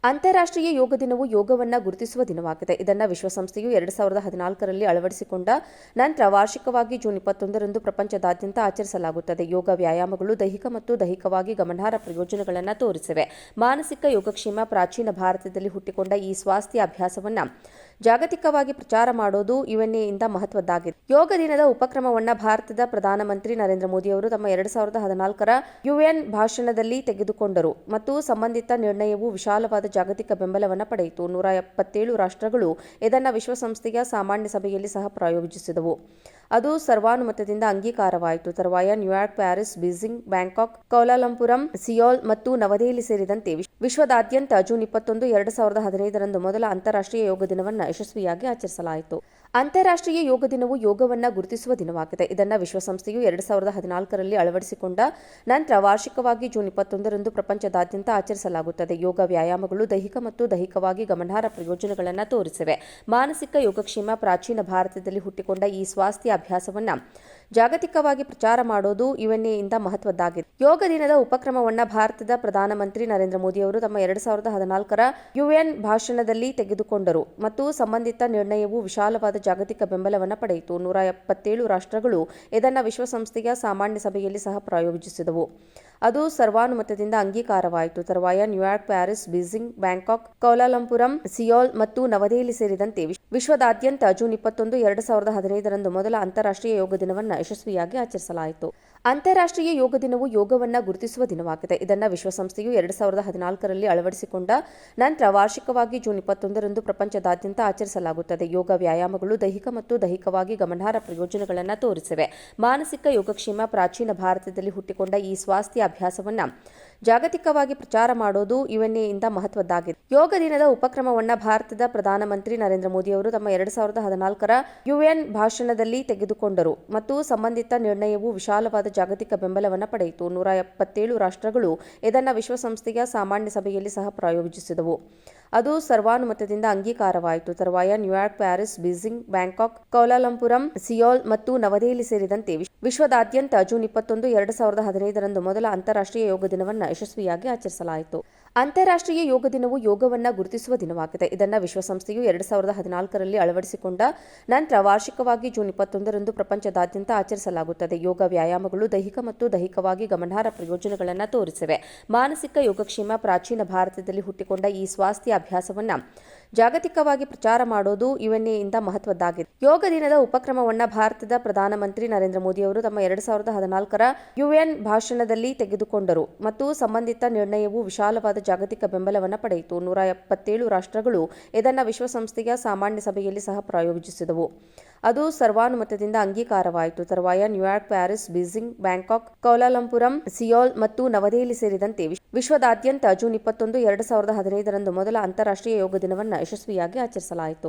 ಅಂತಾರಾಷ್ಟ್ರೀಯ ಯೋಗ ದಿನವು ಯೋಗವನ್ನು ಗುರುತಿಸುವ ದಿನವಾಗಿದೆ. ಇದನ್ನು ವಿಶ್ವಸಂಸ್ಥೆಯು 2014ರಲ್ಲಿ ಅಳವಡಿಸಿಕೊಂಡ ನಂತರ ವಾರ್ಷಿಕವಾಗಿ ಜೂನ್ 21ರಂದು ಪ್ರಪಂಚದಾದ್ಯಂತ ಆಚರಿಸಲಾಗುತ್ತದೆ. ಯೋಗ ವ್ಯಾಯಾಮಗಳು ದೈಹಿಕ ಮತ್ತು ದೈಹಿಕವಾಗಿ ಗಮನಾರ್ಹ ಪ್ರಯೋಜನಗಳನ್ನು ತೋರಿಸಿವೆ. ಮಾನಸಿಕ ಯೋಗಕ್ಷೇಮ ಪ್ರಾಚೀನ ಭಾರತದಲ್ಲಿ ಹುಟ್ಟಿಕೊಂಡ ಈ ಸ್ವಾಸ್ಥ್ಯ ಅಭ್ಯಾಸವನ್ನು ಜಾಗತಿಕವಾಗಿ ಪ್ರಚಾರ ಮಾಡೋದು ಯುಎನ್ಎಯಿಂದ ಮಹತ್ವದ್ದಾಗಿದೆ. ಯೋಗ ದಿನದ ಉಪಕ್ರಮವನ್ನು ಭಾರತದ ಪ್ರಧಾನಮಂತ್ರಿ ನರೇಂದ್ರ ಮೋದಿ ಅವರು ತಮ್ಮ 2014ರ ಯುಎನ್ ಭಾಷಣದಲ್ಲಿ ತೆಗೆದುಕೊಂಡರು ಮತ್ತು ಸಂಬಂಧಿತ ನಿರ್ಣಯವು ವಿಶಾಲವಾದ ಜಾಗತಿಕ ಬೆಂಬಲವನ್ನು ಪಡೆಯಿತು. 177 ರಾಷ್ಟ್ರಗಳು ಇದನ್ನು ವಿಶ್ವಸಂಸ್ಥೆಯ ಸಾಮಾನ್ಯ ಸಭೆಯಲ್ಲಿ ಸಹ ಪ್ರಾಯೋಜಿಸಿದವು. ಅದು ಸರ್ವಾನುಮತದಿಂದ ಅಂಗೀಕಾರವಾಯಿತು. ತರುವಾಯ ನ್ಯೂಯಾರ್ಕ್, ಪ್ಯಾರಿಸ್, ಬೀಜಿಂಗ್, ಬ್ಯಾಂಕಾಕ್, ಕೌಲಾಲಂಪುರಂ, ಸಿಯೋಲ್ ಮತ್ತು ನವದೆಹಲಿ ಸೇರಿದಂತೆ ವಿಶ್ವದಾದ್ಯಂತ ಜೂನ್ 21, 2015ರಂದು ಮೊದಲ ಅಂತಾರಾಷ್ಟ್ರೀಯ ಯೋಗ ದಿನವನ್ನು ಯಶಸ್ವಿಯಾಗಿ ಆಚರಿಸಲಾಯಿತು. ಅಂತಾರಾಷ್ಟ್ರೀಯ ಯೋಗ ದಿನವು ಯೋಗವನ್ನು ಗುರುತಿಸುವ ದಿನವಾಗಿದೆ. ಇದನ್ನು ವಿಶ್ವಸಂಸ್ಥೆಯು 2014ರಲ್ಲಿ ಅಳವಡಿಸಿಕೊಂಡ ನಂತರ ವಾರ್ಷಿಕವಾಗಿ ಜೂನ್ 21ರಂದು ಪ್ರಪಂಚದಾದ್ಯಂತ ಆಚರಿಸಲಾಗುತ್ತದೆ. ಯೋಗ ವ್ಯಾಯಾಮಗಳು ದೈಹಿಕ ಮತ್ತು ದೈಹಿಕವಾಗಿ ಗಮನಾರ್ಹ ಪ್ರಯೋಜನಗಳನ್ನು ತೋರಿಸಿವೆ. ಮಾನಸಿಕ ಯೋಗಕ್ಷೇಮ ಪ್ರಾಚೀನ ಭಾರತದಲ್ಲಿ ಹುಟ್ಟಿಕೊಂಡ ಈ ಸ್ವಾಸ್ಥ್ಯ ಅಭ್ಯಾಸವನ್ನು ಜಾಗತಿಕವಾಗಿ ಪ್ರಚಾರ ಮಾಡೋದು ಯುಎನ್ಎಯಿಂದ ಮಹತ್ವದ್ದಾಗಿದೆ. ಯೋಗ ದಿನದ ಉಪಕ್ರಮವನ್ನು ಭಾರತದ ಪ್ರಧಾನಮಂತ್ರಿ ನರೇಂದ್ರ ಮೋದಿ ಅವರು ತಮ್ಮ 2014ರ ಯುಎನ್ ಭಾಷಣದಲ್ಲಿ ತೆಗೆದುಕೊಂಡರು ಮತ್ತು ಸಂಬಂಧಿತ ನಿರ್ಣಯವು ವಿಶಾಲವಾದ ಜಾಗತಿಕ ಬೆಂಬಲವನ್ನು ಪಡೆಯಿತು. 177 ರಾಷ್ಟ್ರಗಳು ಇದನ್ನು ವಿಶ್ವಸಂಸ್ಥೆಯ ಸಾಮಾನ್ಯ ಸಭೆಯಲ್ಲಿ ಸಹ ಪ್ರಾಯೋಜಿಸಿದವು. ಅದು ಸರ್ವಾನುಮತದಿಂದ ಅಂಗೀಕಾರವಾಯಿತು. ತರುವಾಯ ನ್ಯೂಯಾರ್ಕ್, ಪ್ಯಾರಿಸ್, ಬೀಜಿಂಗ್, ಬ್ಯಾಂಕಾಕ್, ಕೌಲಾಲಂಪುರಂ, ಸಿಯೋಲ್ ಮತ್ತು ನವದೆಹಲಿ ಸೇರಿದಂತೆ ವಿಶ್ವದಾದ್ಯಂತ ಜೂನ್ 21, 2015ರಂದು ಮೊದಲ ಅಂತಾರಾಷ್ಟ್ರೀಯ ಯೋಗ ದಿನವನ್ನು ಯಶಸ್ವಿಯಾಗಿ ಆಚರಿಸಲಾಯಿತು. ಅಂತಾರಾಷ್ಟ್ರೀಯ ಯೋಗ ದಿನವು ಯೋಗವನ್ನು ಗುರುತಿಸುವ ದಿನವಾಗಿದೆ. ಇದನ್ನು ವಿಶ್ವಸಂಸ್ಥೆಯು 2014ರಲ್ಲಿ ಅಳವಡಿಸಿಕೊಂಡ ನಂತರ ವಾರ್ಷಿಕವಾಗಿ ಜೂನ್ 21ರಂದು ಪ್ರಪಂಚದಾದ್ಯಂತ ಆಚರಿಸಲಾಗುತ್ತದೆ. ಯೋಗ ವ್ಯಾಯಾಮಗಳು ದೈಹಿಕ ಮತ್ತು ದೈಹಿಕವಾಗಿ ಗಮನಾರ್ಹ ಪ್ರಯೋಜನಗಳನ್ನು ತೋರಿಸಿವೆ. ಮಾನಸಿಕ ಯೋಗಕ್ಷೇಮ ಪ್ರಾಚೀನ ಭಾರತದಲ್ಲಿ ಹುಟ್ಟಿಕೊಂಡ ಈ ಸ್ವಾಸ್ಥ್ಯ ಅಭ್ಯಾಸವನ್ನು ಜಾಗತಿಕವಾಗಿ ಪ್ರಚಾರ ಮಾಡೋದು ಯುಎನ್ಎಯಿಂದ ಮಹತ್ವದ್ದಾಗಿದೆ. ಯೋಗ ದಿನದ ಉಪಕ್ರಮವನ್ನು ಭಾರತದ ಪ್ರಧಾನಮಂತ್ರಿ ನರೇಂದ್ರ ಮೋದಿ ಅವರು ತಮ್ಮ 2014ರ ಯುಎನ್ ಭಾಷಣದಲ್ಲಿ ತೆಗೆದುಕೊಂಡರು ಮತ್ತು ಸಂಬಂಧಿತ ನಿರ್ಣಯವು ವಿಶಾಲವಾದ ಜಾಗತಿಕ ಬೆಂಬಲವನ್ನು ಪಡೆಯಿತು. 177 ರಾಷ್ಟ್ರಗಳು ಇದನ್ನು ವಿಶ್ವಸಂಸ್ಥೆಯ ಸಾಮಾನ್ಯ ಸಭೆಯಲ್ಲಿ ಸಹ ಪ್ರಾಯೋಜಿಸಿದವು. ಅದು ಸರ್ವಾನುಮತದಿಂದ ಅಂಗೀಕಾರವಾಯಿತು. ತರುವಾಯ ನ್ಯೂಯಾರ್ಕ್, ಪ್ಯಾರಿಸ್, ಬೀಜಿಂಗ್, ಬ್ಯಾಂಕಾಕ್, ಕೌಲಾಲಂಪುರಂ, ಸಿಯೋಲ್ ಮತ್ತು ನವದೆಹಲಿ ಸೇರಿದಂತೆ ವಿಶ್ವದಾದ್ಯಂತ ಜೂನ್ 21, 2015ರಂದು ಮೊದಲ ಅಂತಾರಾಷ್ಟ್ರೀಯ ಯೋಗ ದಿನವನ್ನು ಯಶಸ್ವಿಯಾಗಿ ಆಚರಿಸಲಾಯಿತು. ಅಂತಾರಾಷ್ಟ್ರೀಯ ಯೋಗ ದಿನವು ಯೋಗವನ್ನು ಗುರುತಿಸುವ ದಿನವಾಗಿದೆ. ಇದನ್ನು ವಿಶ್ವಸಂಸ್ಥೆಯು 2014ರಲ್ಲಿ ಅಳವಡಿಸಿಕೊಂಡ ನಂತರ ವಾರ್ಷಿಕವಾಗಿ ಜೂನ್ 21ರಂದು ಪ್ರಪಂಚದಾದ್ಯಂತ ಆಚರಿಸಲಾಗುತ್ತದೆ. ಯೋಗ ವ್ಯಾಯಾಮಗಳು ದೈಹಿಕ ಮತ್ತು ದೈಹಿಕವಾಗಿ ಗಮನಾರ್ಹ ಪ್ರಯೋಜನಗಳನ್ನು ತೋರಿಸಿವೆ. ಮಾನಸಿಕ ಯೋಗಕ್ಷೇಮ ಪ್ರಾಚೀನ ಭಾರತದಲ್ಲಿ ಹುಟ್ಟಿಕೊಂಡ ಈ ಸ್ವಾಸ್ಥ್ಯ ಅಭ್ಯಾಸವನ್ನು ಜಾಗತಿಕವಾಗಿ ಪ್ರಚಾರ ಮಾಡೋದು ಯುಎನ್ಎಯಿಂದ ಮಹತ್ವದ್ದಾಗಿದೆ. ಯೋಗ ದಿನದ ಉಪಕ್ರಮವನ್ನು ಭಾರತದ ಪ್ರಧಾನಮಂತ್ರಿ ನರೇಂದ್ರ ಮೋದಿ ಅವರು ತಮ್ಮ 2014ರ ಯುಎನ್ ಭಾಷಣದಲ್ಲಿ ತೆಗೆದುಕೊಂಡರು ಮತ್ತು ಸಂಬಂಧಿತ ನಿರ್ಣಯವು ವಿಶಾಲವಾದ ಜಾಗತಿಕ ಬೆಂಬಲವನ್ನು ಪಡೆಯಿತು. 177 ರಾಷ್ಟ್ರಗಳು ಇದನ್ನು ವಿಶ್ವಸಂಸ್ಥೆಯ ಸಾಮಾನ್ಯ ಸಭೆಯಲ್ಲಿ ಸಹ ಪ್ರಾಯೋಜಿಸಿದವು. ಅದು ಸರ್ವಾನುಮತದಿಂದ ಅಂಗೀಕಾರವಾಯಿತು. ತರುವಾಯ ನ್ಯೂಯಾರ್ಕ್, ಪ್ಯಾರಿಸ್, ಬೀಜಿಂಗ್, ಬ್ಯಾಂಕಾಕ್, ಕೌಲಾಲಂಪುರಂ, ಸಿಯೋಲ್ ಮತ್ತು ನವದೆಹಲಿ ಸೇರಿದಂತೆ ವಿಶ್ವದಾದ್ಯಂತ ಜೂನ್ 21, 2015ರಂದು ಮೊದಲ ಅಂತಾರಾಷ್ಟ್ರೀಯ ಯೋಗ ದಿನವನ್ನು ಯಶಸ್ವಿಯಾಗಿ ಆಚರಿಸಲಾಯಿತು.